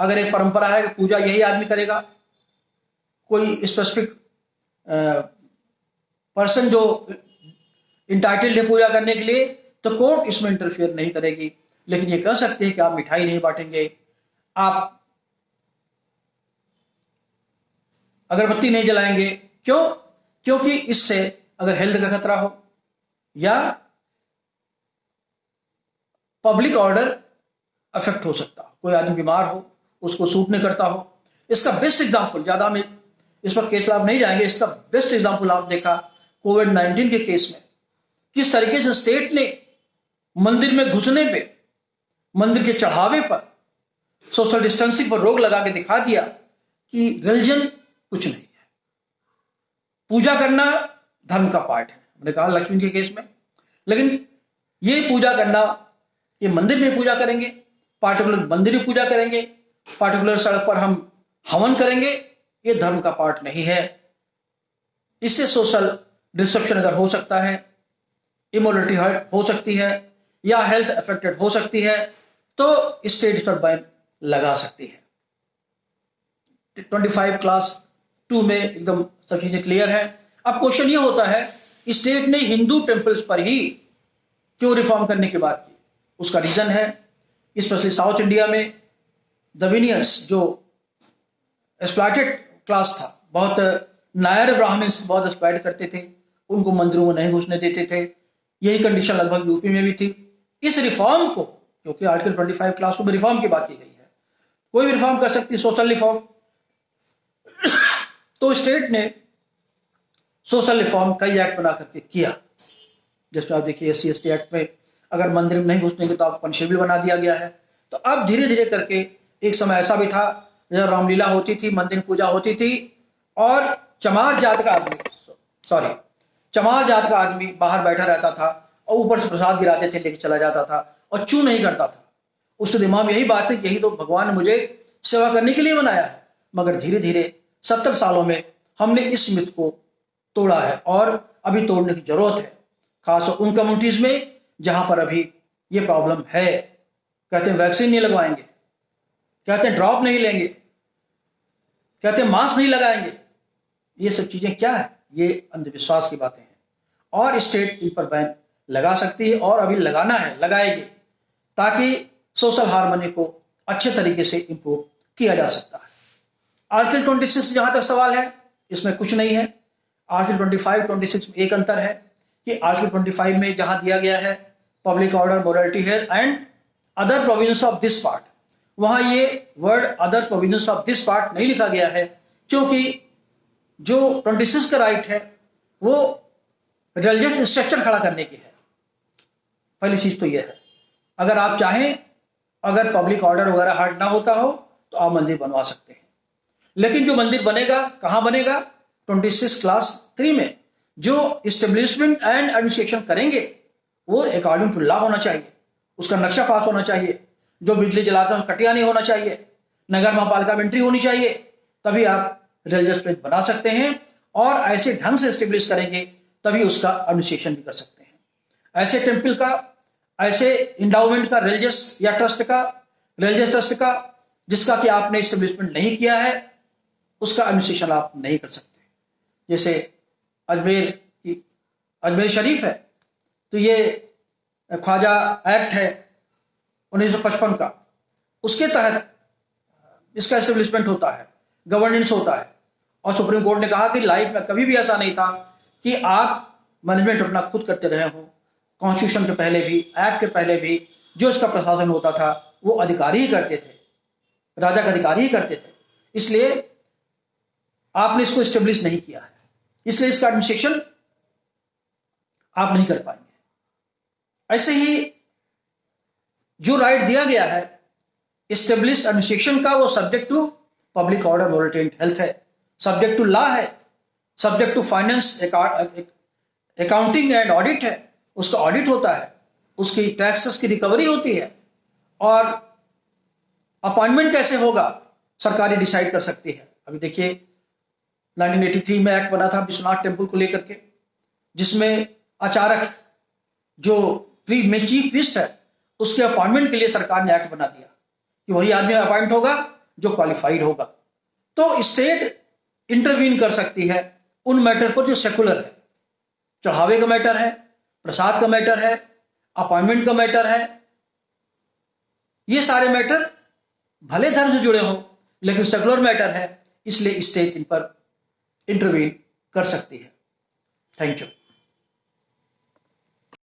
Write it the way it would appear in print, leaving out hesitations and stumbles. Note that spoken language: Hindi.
अगर एक परंपरा है कि पूजा यही आदमी करेगा, कोई स्पेसिफिक पर्सन जो इंटाइटल्ड है पूजा करने के लिए, तो कोर्ट इसमें इंटरफियर नहीं करेगी। लेकिन ये कह सकते हैं कि आप मिठाई नहीं बांटेंगे, आप अगरबत्ती नहीं जलाएंगे। क्यों? क्योंकि इससे अगर हेल्थ का खतरा हो या पब्लिक ऑर्डर अफेक्ट हो सकता हो, कोई आदमी बीमार हो, उसको सूट नहीं करता हो। इसका बेस्ट एग्जांपल, ज्यादा में इस पर केस लाभ नहीं जाएंगे, इसका बेस्ट एग्जांपल आप देखा कोविड-19 के केस में, किस तरीके से स्टेट ने मंदिर में घुसने पे, मंदिर के चढ़ावे पर सोशल डिस्टेंसिंग पर रोक लगा के दिखा दिया कि रिलीजन कुछ नहीं है, पूजा करना धर्म का पार्ट है। मैंने कहा लक्ष्मी के केस में, लेकिन ये पूजा करना, ये मंदिर में पूजा करेंगे, पार्टिकुलर मंदिर में पूजा करेंगे, पार्टिकुलर सड़क पर हम हवन करेंगे, ये धर्म का पार्ट नहीं है। इससे सोशल डिस्ट्रक्शन अगर हो सकता है, इमोरलिटी हर्ट हो सकती है या हेल्थ अफेक्टेड हो सकती है, तो स्टेट पर बैन लगा सकती है। 25 क्लास 2 में एकदम सब चीजें क्लियर है। अब क्वेश्चन ये होता है, स्टेट ने हिंदू टेम्पल्स पर ही क्यों रिफॉर्म करने की बात की? उसका रीजन है, स्पेशली साउथ इंडिया में दविनियंस जो एक्सप्लॉइटेड क्लास था, बहुत नायर ब्राह्मण्स बहुत एक्सप्लॉइट करते थे, उनको मंदिरों में नहीं घुसने देते थे। यही कंडीशन लगभग यूपी में भी थी। इस रिफॉर्म को, क्योंकि आर्टिकल 25 क्लास में रिफॉर्म की बात की गई है, कोई भी रिफॉर्म कर सकती है, सोशल रिफॉर्म। तो स्टेट ने सोशल रिफॉर्म कई एक्ट बना करके किया, जिसमें आप देखिए SC/ST एक्ट में अगर मंदिर में नहीं घुसने तो आप पनिशेबल बना दिया गया है। तो अब धीरे धीरे करके, एक समय ऐसा भी था जब रामलीला होती थी, मंदिर पूजा होती थी, और चमार जात का आदमी बाहर बैठा रहता था और ऊपर से प्रसाद गिराते थे, लेके चला जाता था और चू नहीं करता था। उसके दिमाग में यही बात है कि यही तो भगवान ने मुझे सेवा करने के लिए बनाया है। मगर धीरे धीरे 70 सालों में हमने इस मिथ को तोड़ा है, और अभी तोड़ने की जरूरत है, खासकर उन कम्युनिटीज में जहां पर अभी ये प्रॉब्लम है। कहते हैं वैक्सीन नहीं लगवाएंगे, कहते हैं ड्रॉप नहीं लेंगे, कहते हैं मास्क नहीं लगाएंगे। ये सब चीजें क्या है? ये अंधविश्वास की बातें हैं, और स्टेट इन पर बैन लगा सकती है, और अभी लगाना है, लगाएगी, ताकि सोशल हार्मनी को अच्छे तरीके से इंप्रूव किया जा सकता है। आर्टिकल 26 जहां तक सवाल है, इसमें कुछ नहीं है। आर्टिकल 25-26 में एक अंतर है कि आर्टिकल 25 में जहां दिया गया है public order, morality, health and other provisions of this part, वहां ये word other provisions of this part नहीं लिखा गया है, क्योंकि जो 26 का राइट है वो रिलीजियस इंस्ट्रक्शन खड़ा करने की है। पहली चीज तो यह है, अगर आप चाहें, अगर पब्लिक ऑर्डर वगैरह हर्ट ना होता हो तो आप मंदिर बनवा सकते हैं। लेकिन जो मंदिर बनेगा, कहां बनेगा? 26 क्लास 3 में जो इस्टेब्लिशमेंट एंड एडमिनिस्ट्रेशन करेंगे वो अकॉर्डिंग टू लॉ होना चाहिए, उसका नक्शा पास होना चाहिए, जो बिजली जलाता है कटिया नहीं होना चाहिए, नगर महापालिका में एंट्री होनी चाहिए, तभी आप रिलीजियस प्लेस बना सकते हैं। और ऐसे ढंग से एस्टेब्लिश करेंगे तभी उसका एडमिनिस्ट्रेशन भी कर सकते हैं। ऐसे टेम्पल का, ऐसे इंडाउमेंट का, रिलीजियस ट्रस्ट का जिसका कि आपने एस्टेब्लिशमेंट नहीं किया है, उसका एडमिनिस्ट्रेशन आप नहीं कर सकते। जैसे अजमेर शरीफ है, तो ये ख्वाजा एक्ट है 1955 का, उसके तहत इसका एस्टेब्लिशमेंट होता है, गवर्नेंस होता है। और सुप्रीम कोर्ट ने कहा कि लाइफ में कभी भी ऐसा नहीं था कि आप मैनेजमेंट अपना खुद करते रहे हो। कॉन्स्टिट्यूशन के पहले भी, एक्ट के पहले भी जो इसका प्रशासन होता था वो अधिकारी ही करते थे, राजा के अधिकारी ही करते थे। इसलिए आपने इसको एस्टेब्लिश नहीं किया है, इसलिए इसका एडमिनिस्ट्रेशन आप नहीं कर पाएंगे। ऐसे ही जो राइट दिया गया है एस्टेब्लिश एडमिनिस्ट्रेशन का, वो subject to public order, morality and health है, सब्जेक्ट टू लॉ है, subject to finance, accounting and audit है, उसका ऑडिट होता है, उसकी टैक्सेस की रिकवरी होती है, और अपॉइंटमेंट कैसे होगा सरकारी डिसाइड कर सकती है। अभी देखिए 1983 में एक्ट बना था विश्वनाथ टेम्पल को लेकर के, जिसमें आचारक जो चीफ प्रीस्ट है उसके अपॉइंटमेंट के लिए सरकार ने एक्ट बना दिया कि वही आदमी अपॉइंट होगा जो क्वालिफाइड होगा। तो स्टेट इंटरवीन कर सकती है उन मैटर पर जो सेकुलर है, चढ़ावे का मैटर है, प्रसाद का मैटर है, अपॉइंटमेंट का मैटर है। ये सारे मैटर भले धर्म से जुड़े हों लेकिन सेकुलर मैटर है, इसलिए स्टेट इन पर इंटरवीन कर सकती है। Thank you.